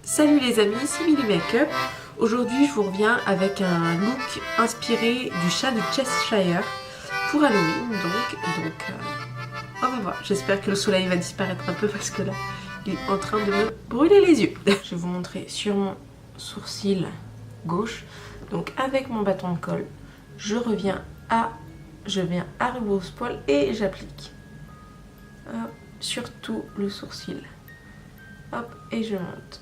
Salut les amis, c'est Milly Makeup. Aujourd'hui je vous reviens avec un look inspiré du chat de Cheshire pour Halloween. On va voir. J'espère que le soleil va disparaître un peu parce que là il est en train de me brûler les yeux. Je vais vous montrer sur mon sourcil gauche. Donc avec mon bâton de colle, je viens à rebrousse-poil et j'applique sur tout le sourcil. Hop, et je monte.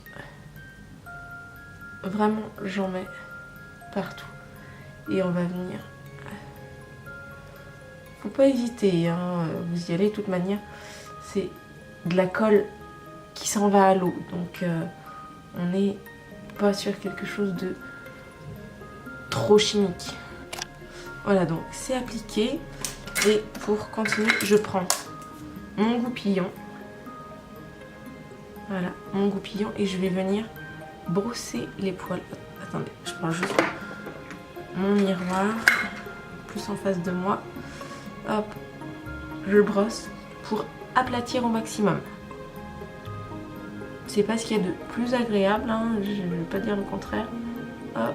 Vraiment, j'en mets partout. Et on va venir. Faut pas hésiter, hein. Vous y allez de toute manière. C'est de la colle qui s'en va à l'eau. Donc, on n'est pas sur quelque chose de trop chimique. Voilà, donc c'est appliqué. Et pour continuer, je prends mon goupillon. Voilà, mon goupillon. Et je vais venir brosser les poils. Attendez, je prends juste mon miroir plus en face de moi. Hop, je le brosse pour aplatir au maximum. C'est pas ce qu'il y a de plus agréable, hein, je ne vais pas dire le contraire. Hop.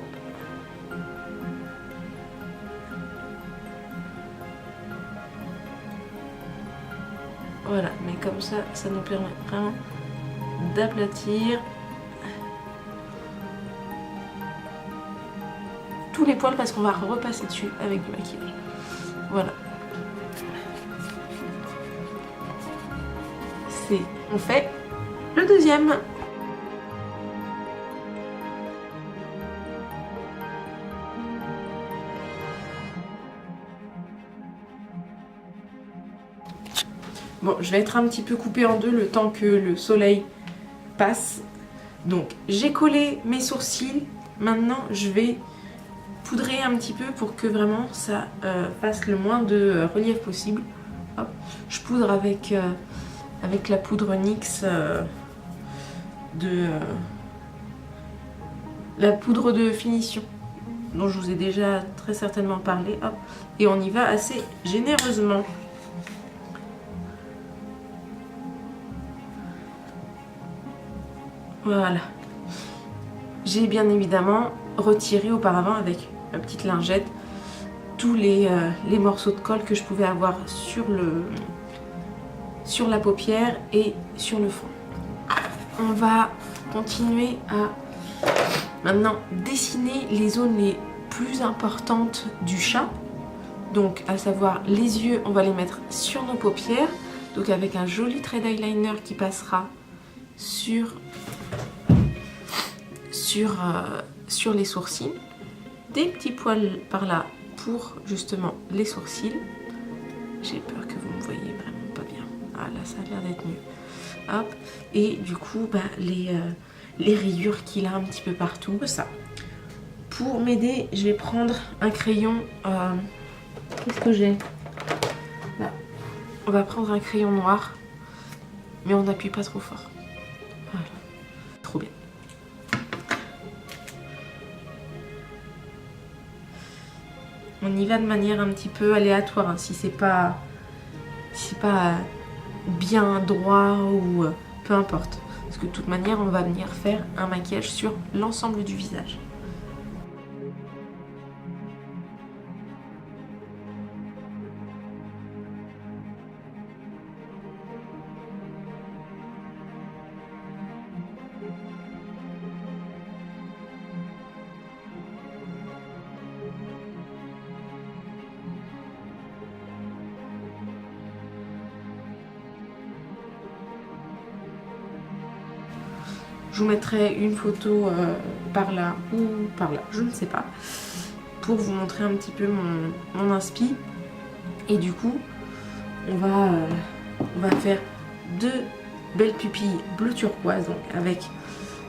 Voilà, mais comme ça, ça nous permet vraiment d'aplatir tous les poils parce qu'on va repasser dessus avec du maquillage. Voilà. On fait le deuxième. Bon, je vais être un petit peu coupée en deux le temps que le soleil passe. Donc, j'ai collé mes sourcils. Maintenant, je vais poudrer un petit peu pour que vraiment ça fasse le moins de relief possible. Hop. Je poudre avec la poudre NYX la poudre de finition dont je vous ai déjà très certainement parlé. Hop. Et on y va assez généreusement. Voilà. J'ai bien évidemment retiré auparavant avec ma petite lingette tous les morceaux de colle que je pouvais avoir sur la paupière et sur le front. On va continuer à maintenant dessiner les zones les plus importantes du chat. Donc à savoir les yeux, on va les mettre sur nos paupières. Donc avec un joli trait d'eyeliner qui passera sur les sourcils, des petits poils par là pour justement les sourcils. J'ai peur que vous me voyez vraiment pas bien. Ah là, ça a l'air d'être mieux. Hop, et du coup, bah, les rayures qu'il a un petit peu partout. Ça. Pour m'aider, je vais prendre un crayon. Qu'est-ce que j'ai là? On va prendre un crayon noir, mais on n'appuie pas trop fort. Voilà, trop bien. On y va de manière un petit peu aléatoire, hein, si c'est pas bien droit ou peu importe. Parce que de toute manière, on va venir faire un maquillage sur l'ensemble du visage. Je vous mettrai une photo par là ou par là, je ne sais pas, pour vous montrer un petit peu mon inspi. Et du coup, on va faire deux belles pupilles bleu turquoise, donc avec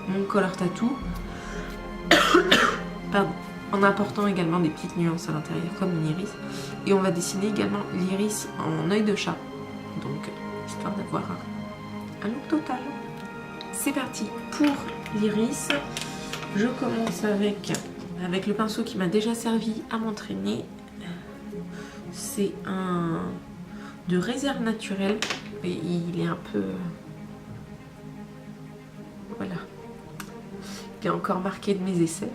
mon color tattoo. Pardon. En apportant également des petites nuances à l'intérieur comme une iris. Et on va dessiner également l'iris en œil de chat. Donc, histoire d'avoir un look total. C'est parti pour l'iris. Je commence avec le pinceau qui m'a déjà servi à m'entraîner. C'est un de réserve naturelle. Et il est un peu... Voilà. Il est encore marqué de mes essais.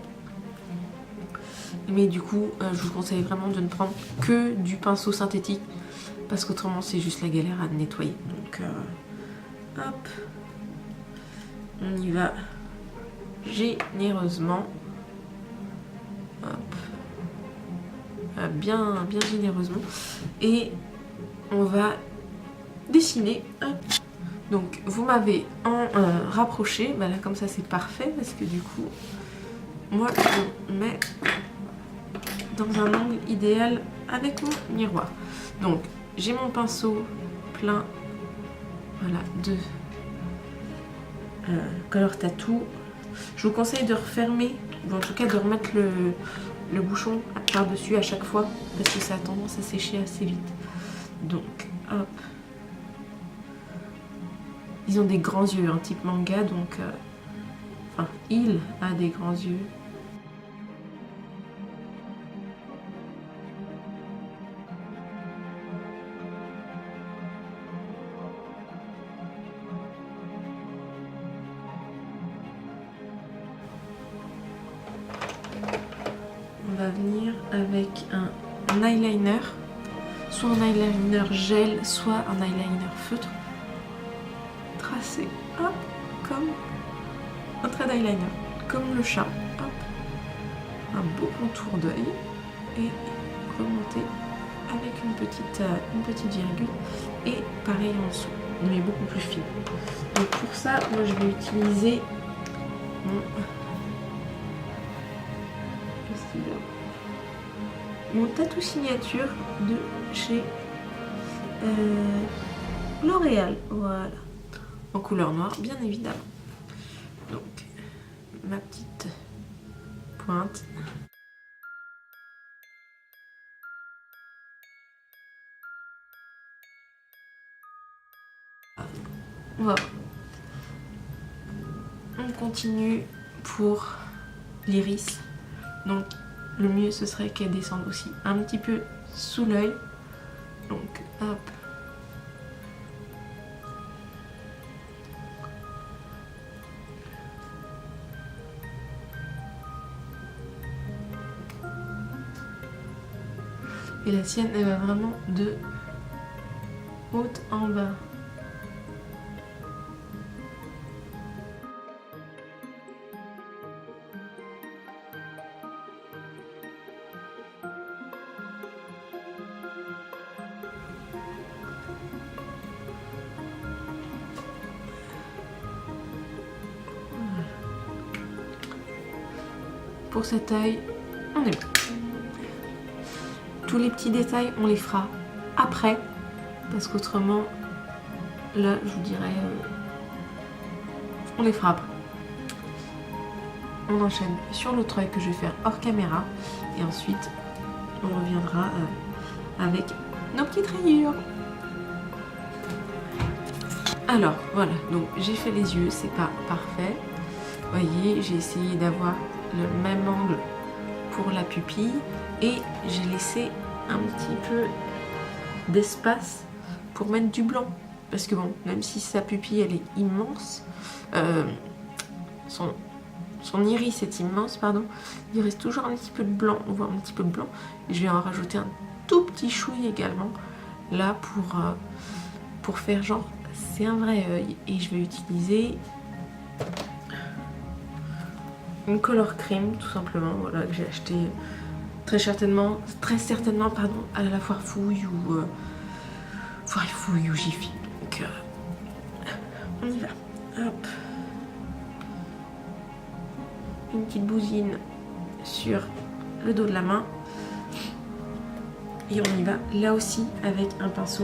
Mais du coup, je vous conseille vraiment de ne prendre que du pinceau synthétique parce qu'autrement c'est juste la galère à nettoyer. Donc hop, on y va généreusement. Hop. Bien généreusement. Et on va dessiner. Hop. Donc vous m'avez rapproché. Bah là comme ça c'est parfait parce que du coup, moi je mets dans un angle idéal avec mon miroir. Donc j'ai mon pinceau plein, voilà, de Color Tattoo. Je vous conseille de refermer, ou en tout cas de remettre le bouchon par-dessus à chaque fois parce que ça a tendance à sécher assez vite. Donc hop, ils ont des grands yeux, un type manga, donc enfin il a des grands yeux. On va venir avec un eyeliner, soit un eyeliner gel, soit un eyeliner feutre, tracé, hop, comme un trait d'eyeliner, comme le chat, hop, un beau contour d'œil et remonter avec une petite virgule et pareil en dessous, mais beaucoup plus fine. Donc pour ça, moi je vais utiliser mon tatou signature de chez L'Oréal, voilà, en couleur noire bien évidemment. Donc ma petite pointe. Voilà. On continue pour l'iris. Donc le mieux ce serait qu'elle descende aussi un petit peu sous l'œil. Donc hop. Et la sienne elle va vraiment de haut en bas. Pour cet œil, on est bon. Tous les petits détails, on les fera après, parce qu'autrement, là, je vous dirais, on les fera après. On enchaîne sur l'autre œil que je vais faire hors caméra, et ensuite, on reviendra avec nos petites rayures. Alors, voilà, donc j'ai fait les yeux, c'est pas parfait. Vous voyez, j'ai essayé d'avoir le même angle pour la pupille et j'ai laissé un petit peu d'espace pour mettre du blanc parce que bon, même si sa pupille elle est immense, son iris est immense, pardon, il reste toujours un petit peu de blanc, on voit un petit peu de blanc et je vais en rajouter un tout petit chouille également là pour faire genre c'est un vrai œil et je vais utiliser une color cream tout simplement, voilà, que j'ai acheté très certainement pardon, à la foire fouille ou Jiffy. Donc on y va. Hop. Une petite bousine sur le dos de la main et on y va là aussi avec un pinceau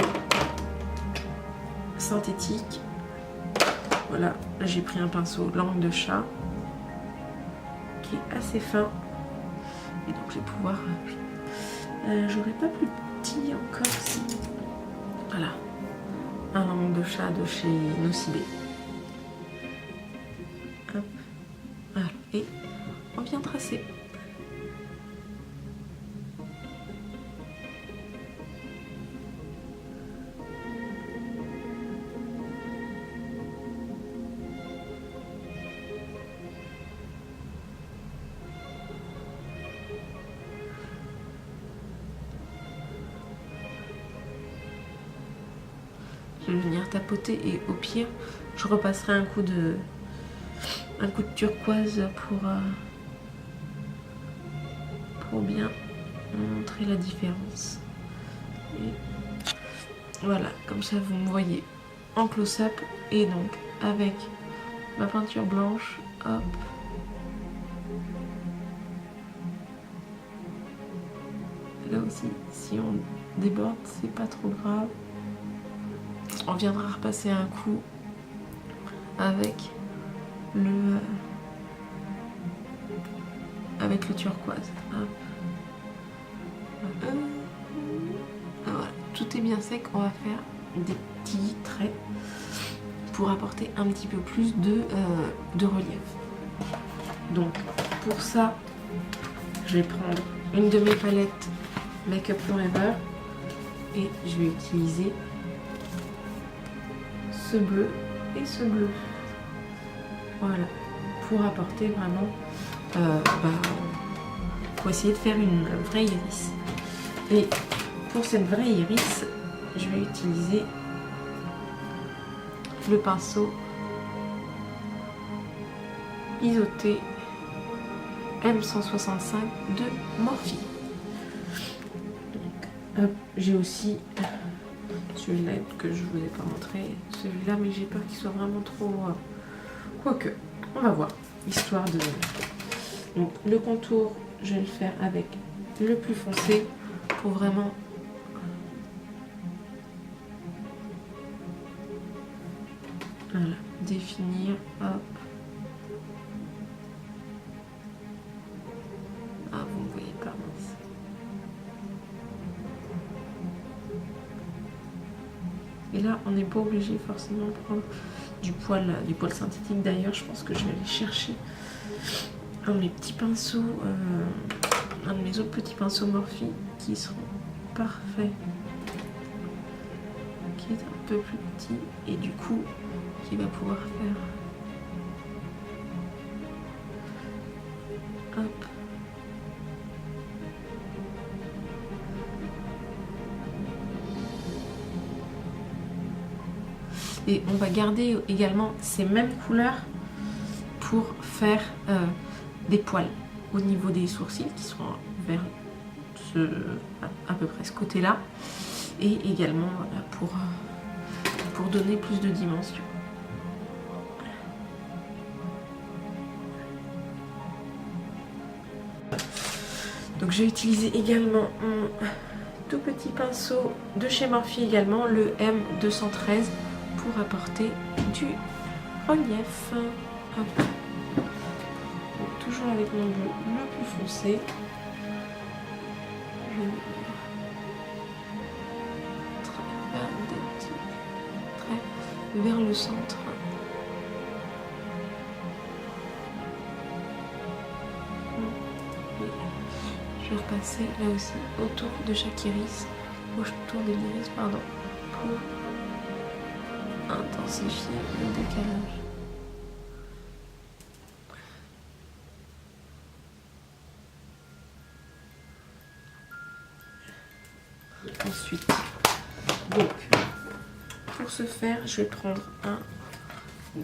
synthétique. Voilà, là j'ai pris un pinceau langue de chat qui est assez fin et donc je vais pouvoir j'aurais pas plus petit encore si voilà, un langue de chat de chez Nocibé. Hop, voilà, et on vient tracer. Je vais venir tapoter et au pire, je repasserai un coup de turquoise pour bien montrer la différence. Et voilà, comme ça vous me voyez en close-up et donc avec ma peinture blanche, hop. Là aussi, si on déborde, c'est pas trop grave. On viendra repasser un coup avec le turquoise. Hop. Voilà, tout est bien sec. On va faire des petits traits pour apporter un petit peu plus de relief. Donc pour ça, je vais prendre une de mes palettes Make Up Forever et je vais utiliser ce bleu et ce bleu. Voilà, pour apporter vraiment, pour essayer de faire une vraie iris. Et pour cette vraie iris, je vais utiliser le pinceau Isoté M165 de Morphe. J'ai aussi celui-là que je vous ai pas montré, celui-là, mais j'ai peur qu'il soit vraiment trop... Quoique, on va voir, histoire de... Donc le contour, je vais le faire avec le plus foncé pour vraiment... Voilà, définir, hop. Ah, vous ne voyez pas, mince. Et là, on n'est pas obligé forcément de prendre du poil synthétique. D'ailleurs, je pense que je vais aller chercher un de mes petits pinceaux, un de mes autres petits pinceaux Morphe qui seront parfaits, qui est un peu plus petit et du coup qui va pouvoir faire hop. Et on va garder également ces mêmes couleurs pour faire des poils au niveau des sourcils qui seront vers à peu près ce côté là, et également voilà, pour donner plus de dimension. Donc j'ai utilisé également mon tout petit pinceau de chez Morphe également, le M213, pour apporter du relief. Hop. Donc, toujours avec mon bleu le plus foncé. Je vais faire des petits traits vers le centre. Je vais repasser là aussi autour de chaque iris, autour de l'iris, pardon, pour intensifier le décalage. Ensuite, donc, pour ce faire, je vais prendre un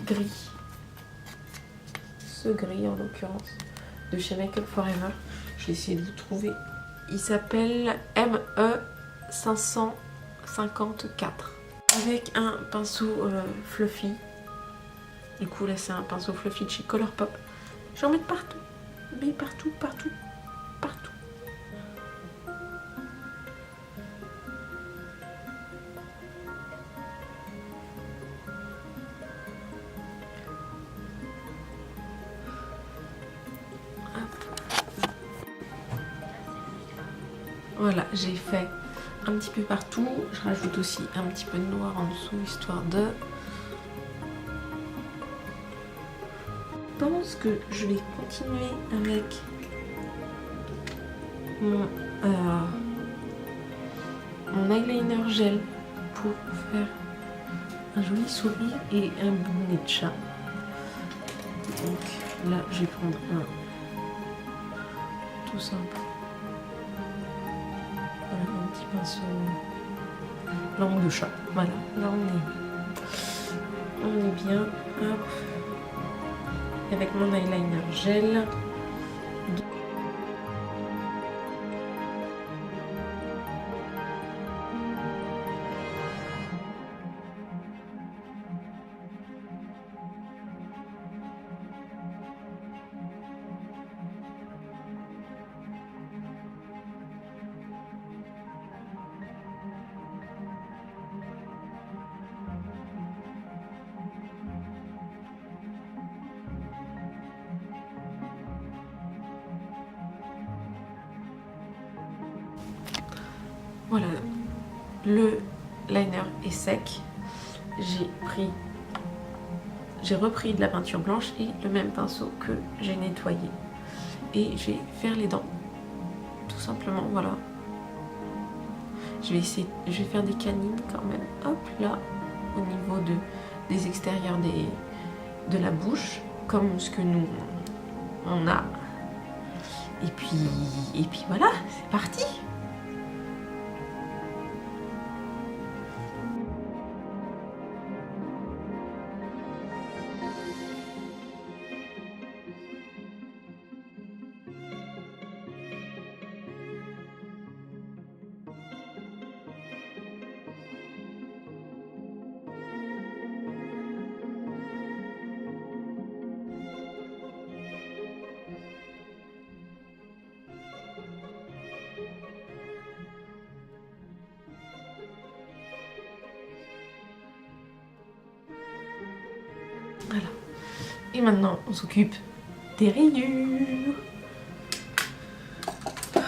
gris, ce gris en l'occurrence, de chez Make Up Forever. Je vais essayer de vous trouver. Il s'appelle ME554. Avec un pinceau fluffy. Du coup là c'est un pinceau fluffy de chez Colourpop. Je vais en mettre partout. Mais partout, partout, partout. Voilà, j'ai fait un petit peu partout. Je rajoute aussi un petit peu de noir en dessous, histoire de... Je pense que je vais continuer avec mon eyeliner gel pour faire un joli sourire et un bonnet de chat. Donc là, je vais prendre un tout simple. Voilà, un petit pinceau langue de chat. Voilà, là on est bien. Hop. Avec mon eyeliner gel. Voilà, le liner est sec. J'ai repris de la peinture blanche et le même pinceau que j'ai nettoyé. Et je vais faire les dents, tout simplement, voilà. Je vais faire des canines quand même, hop là, au niveau des extérieurs de la bouche, comme ce que nous on a. Et puis voilà, c'est parti. Voilà. Et maintenant, on s'occupe des rayures. Hop.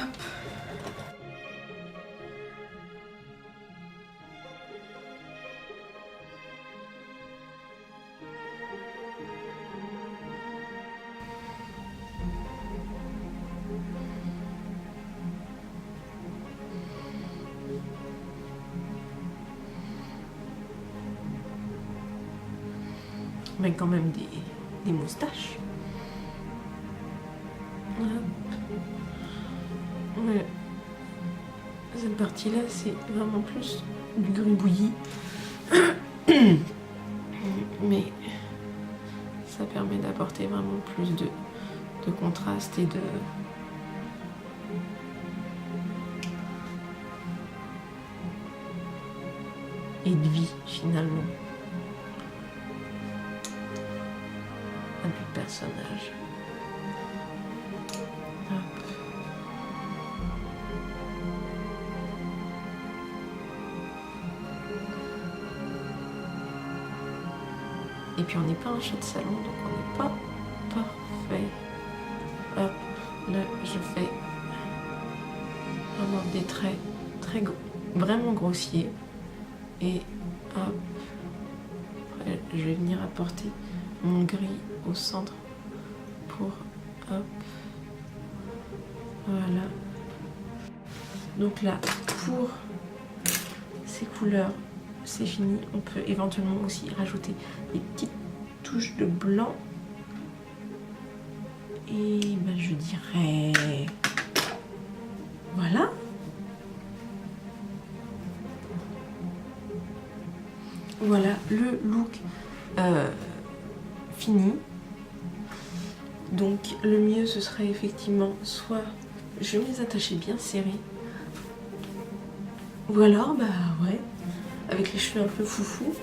Mais quand même des moustaches. Hop. Ouais. Cette partie-là, c'est vraiment plus du gribouillis. Mais ça permet d'apporter vraiment plus de contraste et de vie finalement. Un peu de personnage. Hop. Et puis on n'est pas un chat de salon, donc on n'est pas parfait. Hop, là je fais vraiment des traits très vraiment grossiers. Et hop, après, je vais venir apporter mon gris au centre pour hop, voilà. Donc là, pour ces couleurs, c'est fini. On peut éventuellement aussi rajouter des petites touches de blanc. Et ben, je dirais voilà. Voilà le look fini. Donc le mieux ce serait effectivement soit je vais les attacher bien serrés, ou alors bah ouais, avec les cheveux un peu foufou.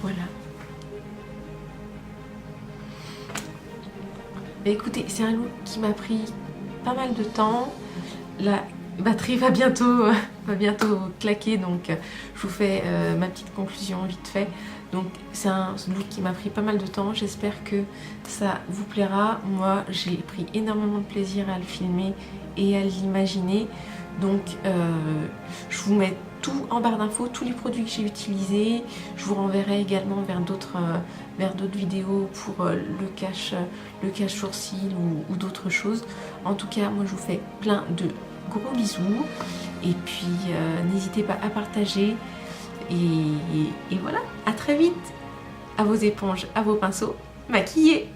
Voilà. Mais écoutez, c'est un look qui m'a pris pas mal de temps. La batterie va bientôt claquer, donc je vous fais ma petite conclusion vite fait. Donc c'est un look qui m'a pris pas mal de temps, j'espère que ça vous plaira. Moi j'ai pris énormément de plaisir à le filmer et à l'imaginer. Donc je vous mets tout en barre d'infos, tous les produits que j'ai utilisés. Je vous renverrai également vers d'autres vidéos pour le cache sourcil ou d'autres choses. En tout cas, moi je vous fais plein de gros bisous. Et puis n'hésitez pas à partager. Et voilà, à très vite. À vos éponges, à vos pinceaux, maquillés.